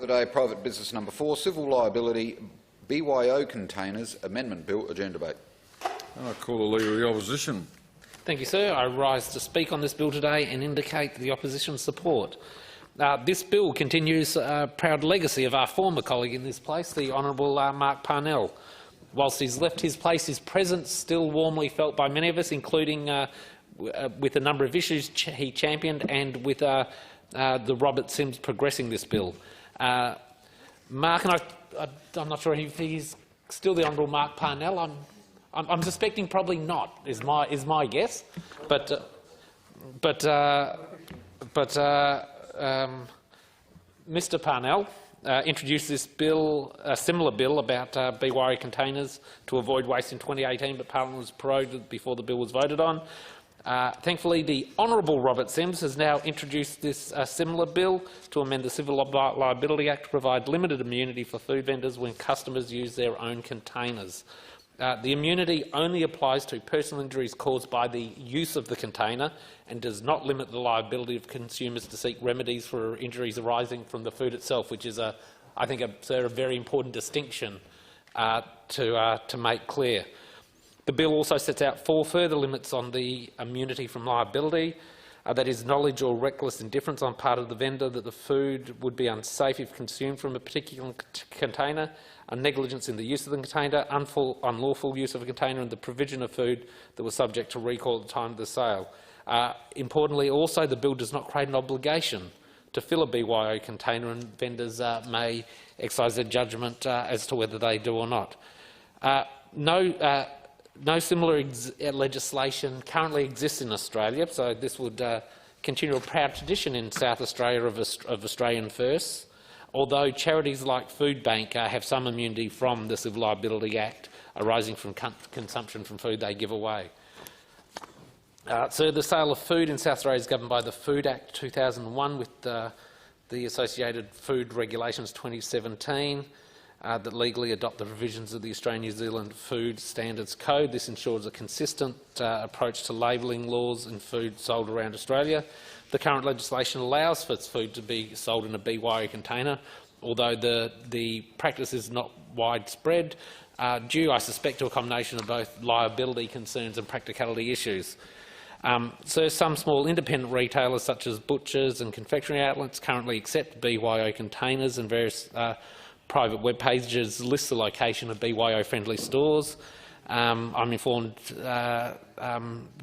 the day, private business number 4, civil liability BYO containers amendment bill, adjourned debate. I call the Leader of the Opposition. Thank you, sir. I rise to speak on this bill today and indicate the opposition's support. This bill continues a proud legacy of our former colleague in this place, the Honourable Mark Parnell. Whilst he's left his place, his presence still warmly felt by many of us, including with a number of issues he championed and with the Robert Sims progressing this bill. Mark, and I'm not sure if he's still the Honourable Mark Parnell. I'm suspecting probably not. Is my guess, but Mr. Parnell introduced this bill, a similar bill about BYO containers to avoid waste in 2018, but Parliament was prorogued before the bill was voted on. Thankfully, the Honourable Robert Sims has now introduced this similar bill to amend the Civil Liability Act to provide limited immunity for food vendors when customers use their own containers. The immunity only applies to personal injuries caused by the use of the container and does not limit the liability of consumers to seek remedies for injuries arising from the food itself, which is, I think, a very important distinction to make clear. The bill also sets out 4 further limits on the immunity from liability. That is, knowledge or reckless indifference on part of the vendor that the food would be unsafe if consumed from a particular container, a negligence in the use of the container, unlawful use of a container, and the provision of food that was subject to recall at the time of the sale. Importantly, also, the bill does not create an obligation to fill a BYO container, and vendors may exercise their judgment as to whether they do or not. No similar legislation currently exists in Australia, so this would continue a proud tradition in South Australia of Australian firsts, although charities like Foodbank have some immunity from the Civil Liability Act arising from consumption from food they give away. So the sale of food in South Australia is governed by the Food Act 2001 with the associated Food Regulations 2017. That legally adopt the provisions of the Australian-New Zealand Food Standards Code. This ensures a consistent approach to labelling laws in food sold around Australia. The current legislation allows for food to be sold in a BYO container, although the practice is not widespread, due, I suspect, to a combination of both liability concerns and practicality issues. So some small independent retailers, such as butchers and confectionery outlets, currently accept BYO containers, and various private web pages list the location of BYO-friendly stores. I'm informed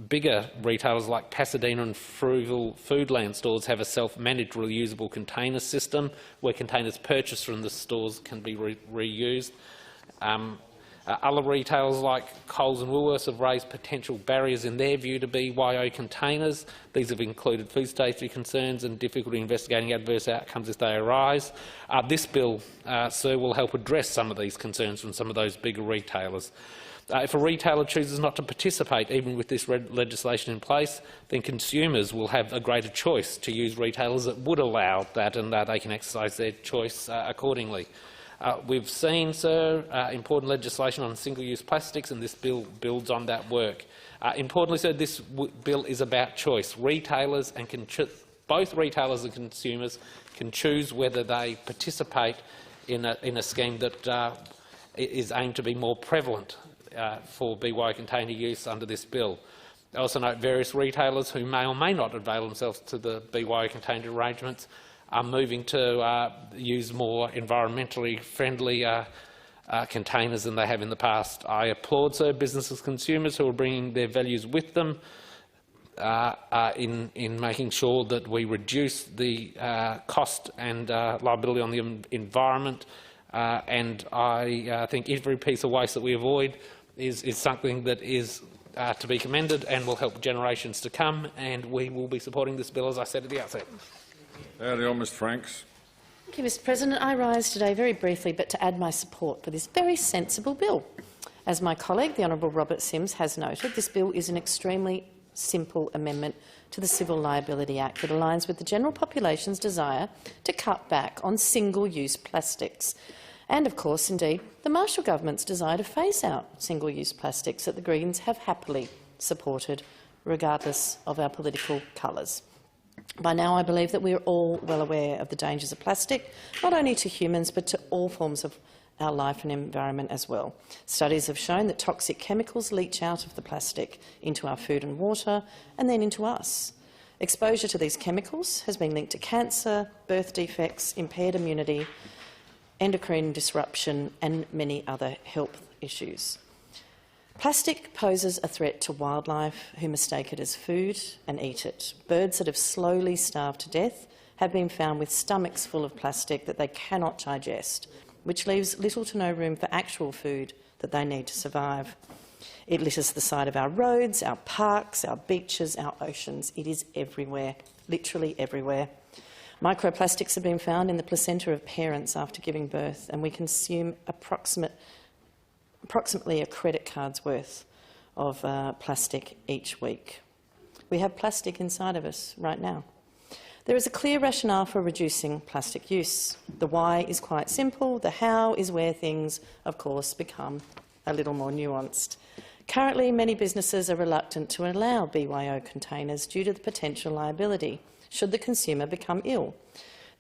bigger retailers like Pasadena and Frugal Foodland stores have a self-managed reusable container system where containers purchased from the stores can be reused. Other retailers like Coles and Woolworths have raised potential barriers in their view to BYO containers. These have included food safety concerns and difficulty investigating adverse outcomes if they arise. This bill, sir, will help address some of these concerns from some of those bigger retailers. If a retailer chooses not to participate, even with this legislation in place, then consumers will have a greater choice to use retailers that would allow that, and they can exercise their choice accordingly. We've seen, sir, important legislation on single-use plastics, and this bill builds on that work. Importantly, sir, this bill is about choice. Retailers and both retailers and consumers can choose whether they participate in a scheme that is aimed to be more prevalent for BYO container use under this bill. I also note various retailers who may or may not avail themselves to the BYO container arrangements are moving to use more environmentally friendly containers than they have in the past. I applaud, sir, businesses and consumers who are bringing their values with them in making sure that we reduce the cost and liability on the environment, and I think every piece of waste that we avoid is something that is to be commended and will help generations to come, and we will be supporting this bill, as I said at the outset. Mr Franks. Thank you, Mr President. I rise today very briefly but to add my support for this very sensible bill. As my colleague, the Honourable Robert Sims, has noted, this bill is an extremely simple amendment to the Civil Liability Act that aligns with the general population's desire to cut back on single-use plastics and, of course, indeed, the Marshall government's desire to phase out single-use plastics that the Greens have happily supported, regardless of our political colours. By now, I believe that we are all well aware of the dangers of plastic, not only to humans but to all forms of our life and environment as well. Studies have shown that toxic chemicals leach out of the plastic into our food and water and then into us. Exposure to these chemicals has been linked to cancer, birth defects, impaired immunity, endocrine disruption and many other health issues. Plastic poses a threat to wildlife who mistake it as food and eat it. Birds that have slowly starved to death have been found with stomachs full of plastic that they cannot digest, which leaves little to no room for actual food that they need to survive. It litters the side of our roads, our parks, our beaches, our oceans. It is everywhere, literally everywhere. Microplastics have been found in the placenta of parents after giving birth, and we consume approximately a credit card's worth of plastic each week. We have plastic inside of us right now. There is a clear rationale for reducing plastic use. The why is quite simple. The how is where things, of course, become a little more nuanced. Currently, many businesses are reluctant to allow BYO containers due to the potential liability should the consumer become ill.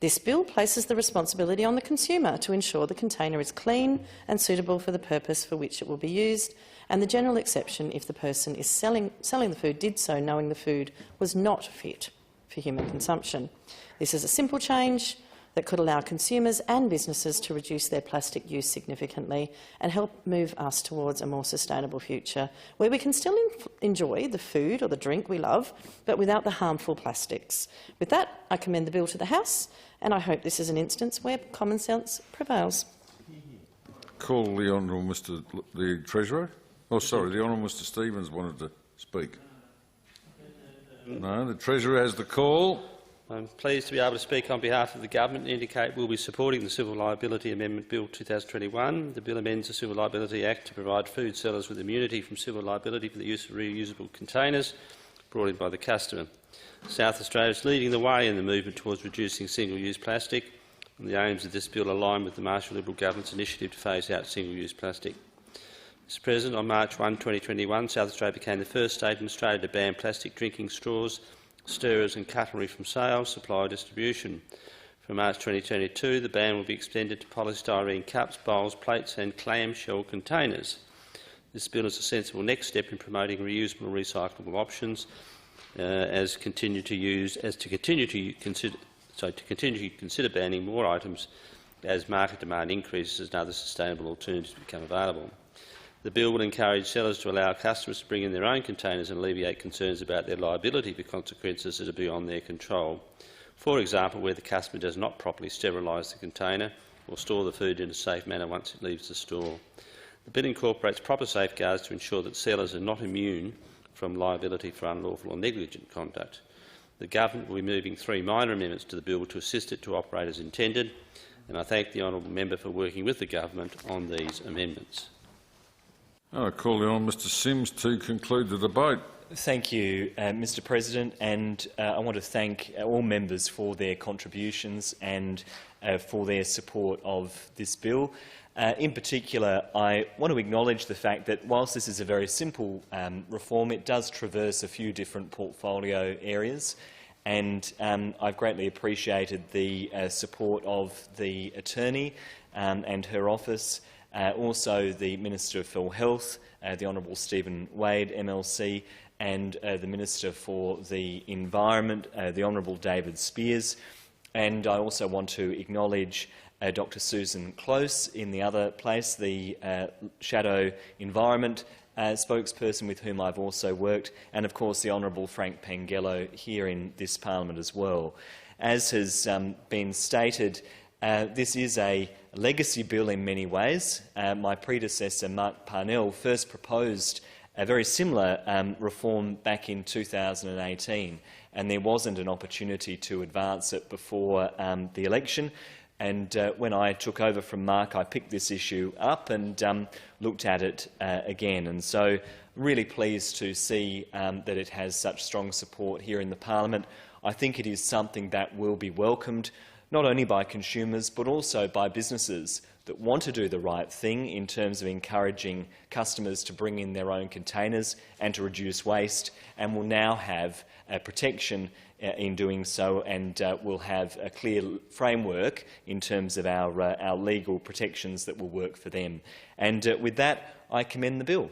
This bill places the responsibility on the consumer to ensure the container is clean and suitable for the purpose for which it will be used, and the general exception if the person is selling the food did so knowing the food was not fit for human consumption. This is a simple change that could allow consumers and businesses to reduce their plastic use significantly and help move us towards a more sustainable future where we can still enjoy the food or the drink we love, but without the harmful plastics. With that, I commend the bill to the House, and I hope this is an instance where common sense prevails. Call the Honourable the Treasurer. Oh, sorry, the Honourable Mr Stevens wanted to speak. No, the Treasurer has the call. I'm pleased to be able to speak on behalf of the Government and indicate we will be supporting the Civil Liability Amendment Bill 2021. The bill amends the Civil Liability Act to provide food sellers with immunity from civil liability for the use of reusable containers brought in by the customer. South Australia is leading the way in the movement towards reducing single-use plastic, and the aims of this bill align with the Marshall Liberal Government's initiative to phase out single-use plastic. Mr President, on March 1, 2021, South Australia became the first state in Australia to ban plastic drinking straws, stirrers and cutlery from sale, supply or distribution. From March 2022, the ban will be extended to polystyrene cups, bowls, plates and clamshell containers. This bill is a sensible next step in promoting reusable and recyclable options to continue to consider banning more items as market demand increases and other sustainable alternatives become available. The bill will encourage sellers to allow customers to bring in their own containers and alleviate concerns about their liability for consequences that are beyond their control. For example, where the customer does not properly sterilise the container or store the food in a safe manner once it leaves the store. The bill incorporates proper safeguards to ensure that sellers are not immune from liability for unlawful or negligent conduct. The Government will be moving 3 minor amendments to the bill to assist it to operate as intended, and I thank the honourable member for working with the Government on these amendments. I call on Mr Sims to conclude the debate. Thank you, Mr President, and I want to thank all members for their contributions and for their support of this bill. In particular, I want to acknowledge the fact that whilst this is a very simple reform, it does traverse a few different portfolio areas, and I've greatly appreciated the support of the Attorney and her office, also the Minister for Health, the Honourable Stephen Wade, MLC, and the Minister for the Environment, the Honourable David Spears. And I also want to acknowledge Dr Susan Close in the other place, the Shadow Environment spokesperson with whom I've also worked, and of course the Honourable Frank Pangello here in this Parliament as well. As has been stated, this is a legacy bill in many ways. My predecessor, Mark Parnell, first proposed a very similar reform back in 2018, and there wasn't an opportunity to advance it before the election. And when I took over from Mark, I picked this issue up and looked at it again. And so really pleased to see that it has such strong support here in the Parliament. I think it is something that will be welcomed not only by consumers but also by businesses that want to do the right thing in terms of encouraging customers to bring in their own containers and to reduce waste, and will now have protection in doing so, and will have a clear framework in terms of our legal protections that will work for them. And with that, I commend the bill.